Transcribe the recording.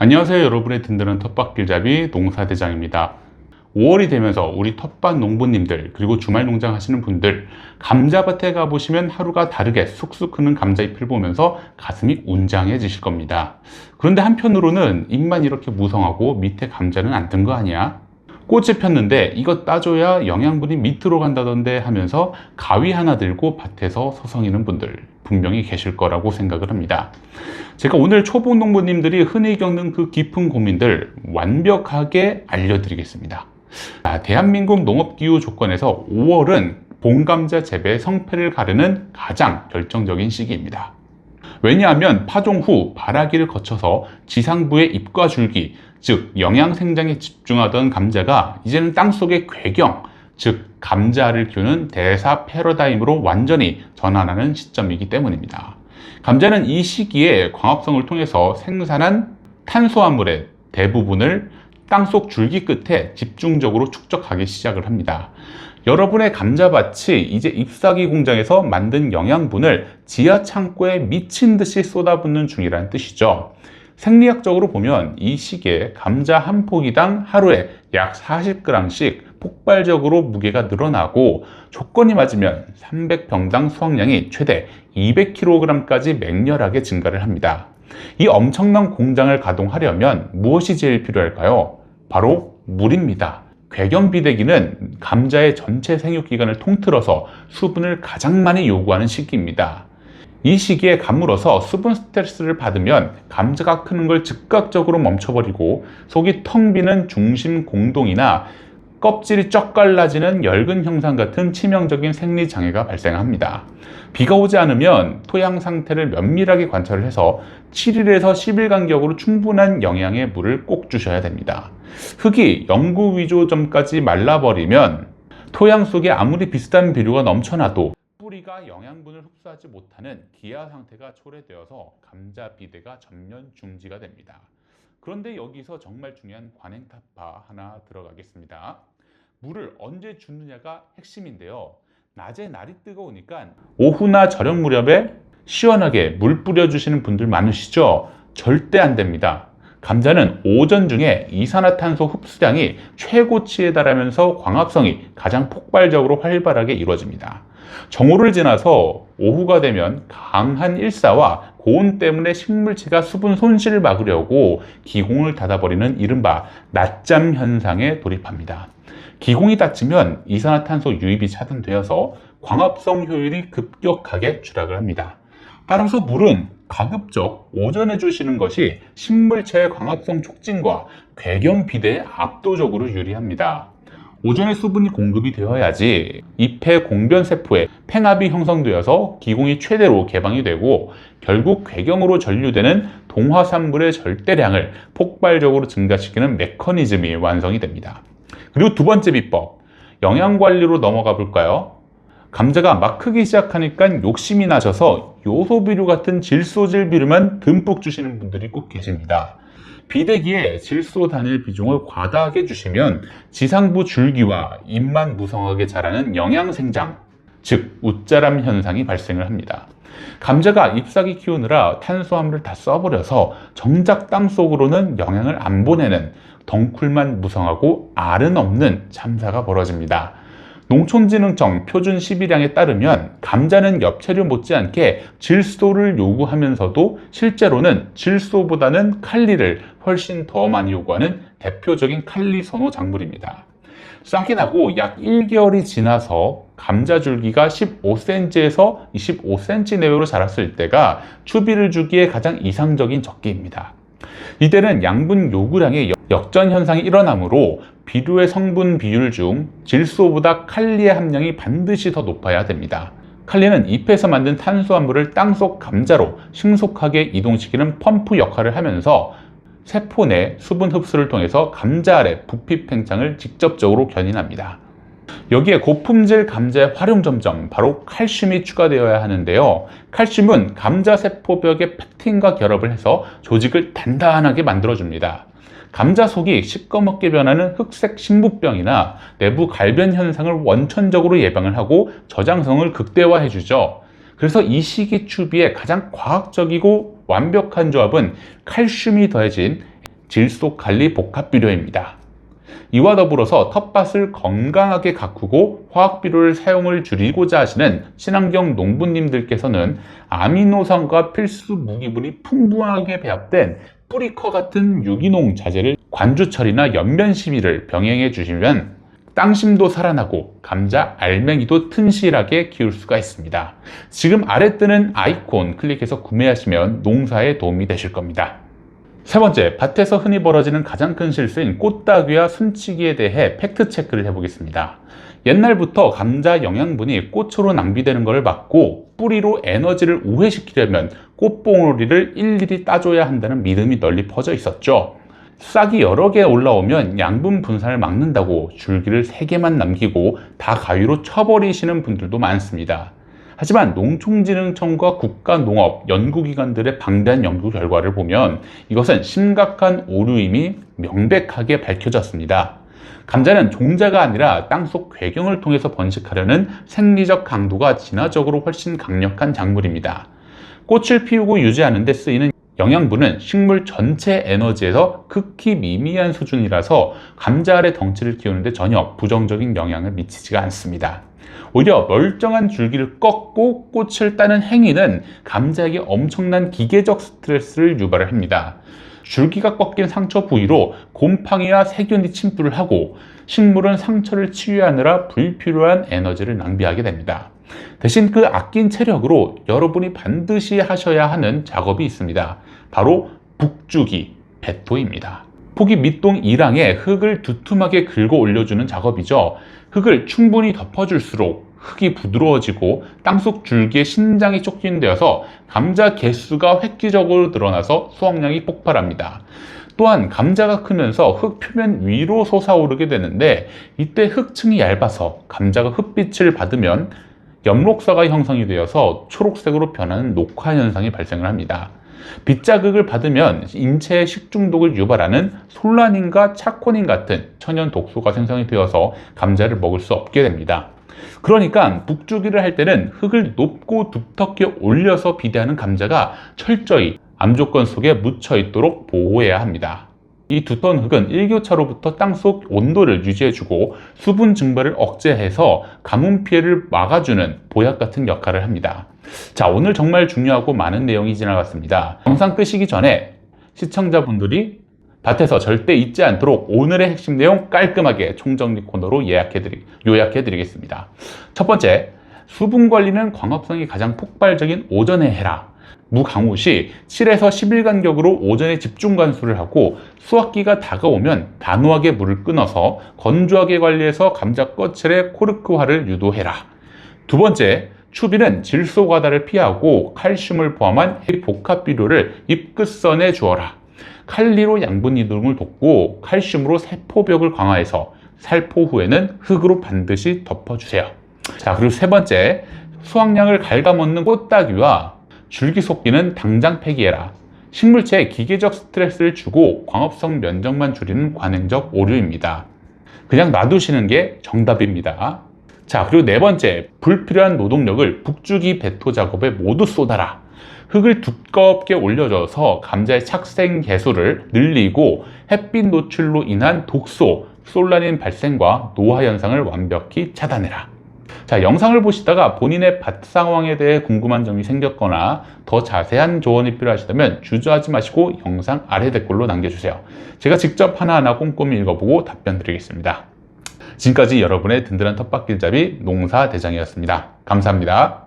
안녕하세요. 여러분의 든든한 텃밭길잡이 농사대장입니다. 5월이 되면서 우리 텃밭 농부님들 그리고 주말 농장 하시는 분들, 감자밭에 가보시면 하루가 다르게 쑥쑥 크는 감자잎을 보면서 가슴이 웅장해지실 겁니다. 그런데 한편으로는 잎만 이렇게 무성하고 밑에 감자는 안 든 거 아니야? 꽃이 폈는데 이것 따줘야 영양분이 밑으로 간다던데 하면서 가위 하나 들고 밭에서 서성이는 분들 분명히 계실 거라고 생각을 합니다. 제가 오늘 초보 농부님들이 흔히 겪는 그 깊은 고민들 완벽하게 알려드리겠습니다. 대한민국 농업기후 조건에서 5월은 봄감자 재배의 성패를 가르는 가장 결정적인 시기입니다. 왜냐하면 파종 후 발아기를 거쳐서 지상부의 잎과 줄기, 즉 영양 생장에 집중하던 감자가 이제는 땅속의 궤경, 즉 감자를 키우는 대사 패러다임으로 완전히 전환하는 시점이기 때문입니다. 감자는 이 시기에 광합성을 통해서 생산한 탄수화물의 대부분을 땅속 줄기 끝에 집중적으로 축적하기 시작을 합니다. 여러분의 감자밭이 이제 잎사귀 공장에서 만든 영양분을 지하 창고에 미친 듯이 쏟아붓는 중이라는 뜻이죠. 생리학적으로 보면 이 시기에 감자 한 포기당 하루에 약 40g씩 폭발적으로 무게가 늘어나고 조건이 맞으면 300평당 수확량이 최대 200kg까지 맹렬하게 증가를 합니다. 이 엄청난 공장을 가동하려면 무엇이 제일 필요할까요? 바로 물입니다. 궤경비대기는 감자의 전체 생육기관을 통틀어서 수분을 가장 많이 요구하는 시기입니다. 이 시기에 가물어서 수분 스트레스를 받으면 감자가 크는 걸 즉각적으로 멈춰버리고 속이 텅 비는 중심 공동이나 껍질이 쩍 갈라지는 열근 형상 같은 치명적인 생리 장애가 발생합니다. 비가 오지 않으면 토양 상태를 면밀하게 관찰을 해서 7일에서 10일 간격으로 충분한 영양의 물을 꼭 주셔야 됩니다. 흙이 영구 위조점까지 말라버리면 토양 속에 아무리 비슷한 비료가 넘쳐나도 뿌리가 영양분을 흡수하지 못하는 기아 상태가 초래되어서 감자 비대가 전면 중지가 됩니다. 그런데 여기서 정말 중요한 관행타파 하나 들어가겠습니다. 물을 언제 주느냐가 핵심인데요. 낮에 날이 뜨거우니까 오후나 저녁 무렵에 시원하게 물 뿌려주시는 분들 많으시죠? 절대 안 됩니다. 감자는 오전 중에 이산화탄소 흡수량이 최고치에 달하면서 광합성이 가장 폭발적으로 활발하게 이루어집니다. 정오를 지나서 오후가 되면 강한 일사와 고온 때문에 식물체가 수분 손실을 막으려고 기공을 닫아버리는 이른바 낮잠 현상에 돌입합니다. 기공이 닫히면 이산화탄소 유입이 차단되어서 광합성 효율이 급격하게 추락을 합니다. 따라서 물은 가급적 오전에 주시는 것이 식물체의 광합성 촉진과 궤경 비대에 압도적으로 유리합니다. 오전에 수분이 공급이 되어야지 잎의 공변세포에 팽압이 형성되어서 기공이 최대로 개방이 되고 결국 궤경으로 전류되는 동화산물의 절대량을 폭발적으로 증가시키는 메커니즘이 완성이 됩니다. 그리고 두 번째 비법, 영양관리로 넘어가 볼까요? 감자가 막 크기 시작하니까 욕심이 나셔서 요소비료 같은 질소질 비료만 듬뿍 주시는 분들이 꼭 계십니다. 비대기에 질소 단일 비중을 과다하게 주시면 지상부 줄기와 잎만 무성하게 자라는 영양생장, 즉 웃자람 현상이 발생을 합니다. 감자가 잎사귀 키우느라 탄수화물을 다 써버려서 정작 땅속으로는 영양을 안 보내는 덩쿨만 무성하고 알은 없는 참사가 벌어집니다. 농촌진흥청 표준 12량에 따르면 감자는 엽채류 못지않게 질소를 요구하면서도 실제로는 질소보다는 칼리를 훨씬 더 많이 요구하는 대표적인 칼리 선호 작물입니다. 싹이 나고 약 1개월이 지나서 감자 줄기가 15cm에서 25cm 내외로 자랐을 때가 추비를 주기에 가장 이상적인 적기입니다. 이때는 양분 요구량의 역전 현상이 일어나므로 비료의 성분 비율 중 질소보다 칼리의 함량이 반드시 더 높아야 됩니다. 칼리는 잎에서 만든 탄수화물을 땅속 감자로 신속하게 이동시키는 펌프 역할을 하면서 세포 내 수분 흡수를 통해서 감자알의 부피 팽창을 직접적으로 견인합니다. 여기에 고품질 감자의 활용점점 바로 칼슘이 추가되어야 하는데요. 칼슘은 감자 세포벽의 팩틴과 결합을 해서 조직을 단단하게 만들어줍니다. 감자 속이 시꺼멓게 변하는 흑색 신부병이나 내부 갈변 현상을 원천적으로 예방을 하고 저장성을 극대화해 주죠. 그래서 이 시기 추비의 가장 과학적이고 완벽한 조합은 칼슘이 더해진 질소 관리 복합 비료입니다. 이와 더불어서 텃밭을 건강하게 가꾸고 화학 비료를 사용을 줄이고자 하시는 친환경 농부님들께서는 아미노산과 필수 무기물이 풍부하게 배합된 뿌리커 같은 유기농 자재를 관주 처리나 연면 시비를 병행해 주시면 땅심도 살아나고 감자 알맹이도 튼실하게 키울 수가 있습니다. 지금 아래 뜨는 아이콘 클릭해서 구매하시면 농사에 도움이 되실 겁니다. 세 번째, 밭에서 흔히 벌어지는 가장 큰 실수인 꽃따귀와 순치기에 대해 팩트 체크를 해보겠습니다. 옛날부터 감자 영양분이 꽃으로 낭비되는 것을 막고 뿌리로 에너지를 우회시키려면 꽃봉오리를 일일이 따줘야 한다는 믿음이 널리 퍼져 있었죠. 싹이 여러 개 올라오면 양분 분산을 막는다고 줄기를 3개만 남기고 다 가위로 쳐버리시는 분들도 많습니다. 하지만 농촌진흥청과 국가농업 연구기관들의 방대한 연구 결과를 보면 이것은 심각한 오류임이 명백하게 밝혀졌습니다. 감자는 종자가 아니라 땅속 괴경을 통해서 번식하려는 생리적 강도가 진화적으로 훨씬 강력한 작물입니다. 꽃을 피우고 유지하는 데 쓰이는 영양분은 식물 전체 에너지에서 극히 미미한 수준이라서 감자 알의 덩치를 키우는 데 전혀 부정적인 영향을 미치지가 않습니다. 오히려 멀쩡한 줄기를 꺾고 꽃을 따는 행위는 감자에게 엄청난 기계적 스트레스를 유발을 합니다. 줄기가 꺾인 상처 부위로 곰팡이와 세균이 침투를 하고 식물은 상처를 치유하느라 불필요한 에너지를 낭비하게 됩니다. 대신 그 아낀 체력으로 여러분이 반드시 하셔야 하는 작업이 있습니다. 바로 북주기, 배토입니다. 폭이 밑동 1항에 흙을 두툼하게 긁어 올려주는 작업이죠. 흙을 충분히 덮어줄수록 흙이 부드러워지고 땅속 줄기의 신장이 촉진되어서 감자 개수가 획기적으로 늘어나서 수확량이 폭발합니다. 또한 감자가 크면서 흙 표면 위로 솟아오르게 되는데 이때 흙층이 얇아서 감자가 햇빛을 받으면 엽록사가 형성이 되어서 초록색으로 변하는 녹화 현상이 발생을 합니다. 빛자극을 받으면 인체에 식중독을 유발하는 솔라닌과 차코닌 같은 천연 독소가 생성이 되어서 감자를 먹을 수 없게 됩니다. 그러니까 북주기를 할 때는 흙을 높고 두텁게 올려서 비대하는 감자가 철저히 암조건 속에 묻혀 있도록 보호해야 합니다. 이 두터운 흙은 일교차로부터 땅속 온도를 유지해주고 수분 증발을 억제해서 가뭄 피해를 막아주는 보약 같은 역할을 합니다. 자, 오늘 정말 중요하고 많은 내용이 지나갔습니다. 영상 끄시기 전에 시청자분들이 밭에서 절대 잊지 않도록 오늘의 핵심 내용 깔끔하게 총정리 코너로 요약해드리겠습니다. 첫 번째, 수분 관리는 광합성이 가장 폭발적인 오전에 해라. 무강우 시 7에서 10일 간격으로 오전에 집중 관수를 하고 수확기가 다가오면 단호하게 물을 끊어서 건조하게 관리해서 감자 껍질의 코르크화를 유도해라. 두 번째, 추비는 질소 과다를 피하고 칼슘을 포함한 복합 비료를 잎 끝선에 주어라. 칼리로 양분 이동을 돕고 칼슘으로 세포벽을 강화해서 살포 후에는 흙으로 반드시 덮어주세요. 자, 그리고 세 번째, 수확량을 갉아먹는 꽃따귀와 줄기 속기는 당장 폐기해라. 식물체에 기계적 스트레스를 주고 광합성 면적만 줄이는 관행적 오류입니다. 그냥 놔두시는 게 정답입니다. 자, 그리고 네 번째, 불필요한 노동력을 북주기 배토 작업에 모두 쏟아라. 흙을 두껍게 올려줘서 감자의 착생 개수를 늘리고 햇빛 노출로 인한 독소, 솔라닌 발생과 노화 현상을 완벽히 차단해라. 자, 영상을 보시다가 본인의 밭 상황에 대해 궁금한 점이 생겼거나 더 자세한 조언이 필요하시다면 주저하지 마시고 영상 아래 댓글로 남겨주세요. 제가 직접 하나하나 꼼꼼히 읽어보고 답변 드리겠습니다. 지금까지 여러분의 든든한 텃밭길잡이 농사대장이었습니다. 감사합니다.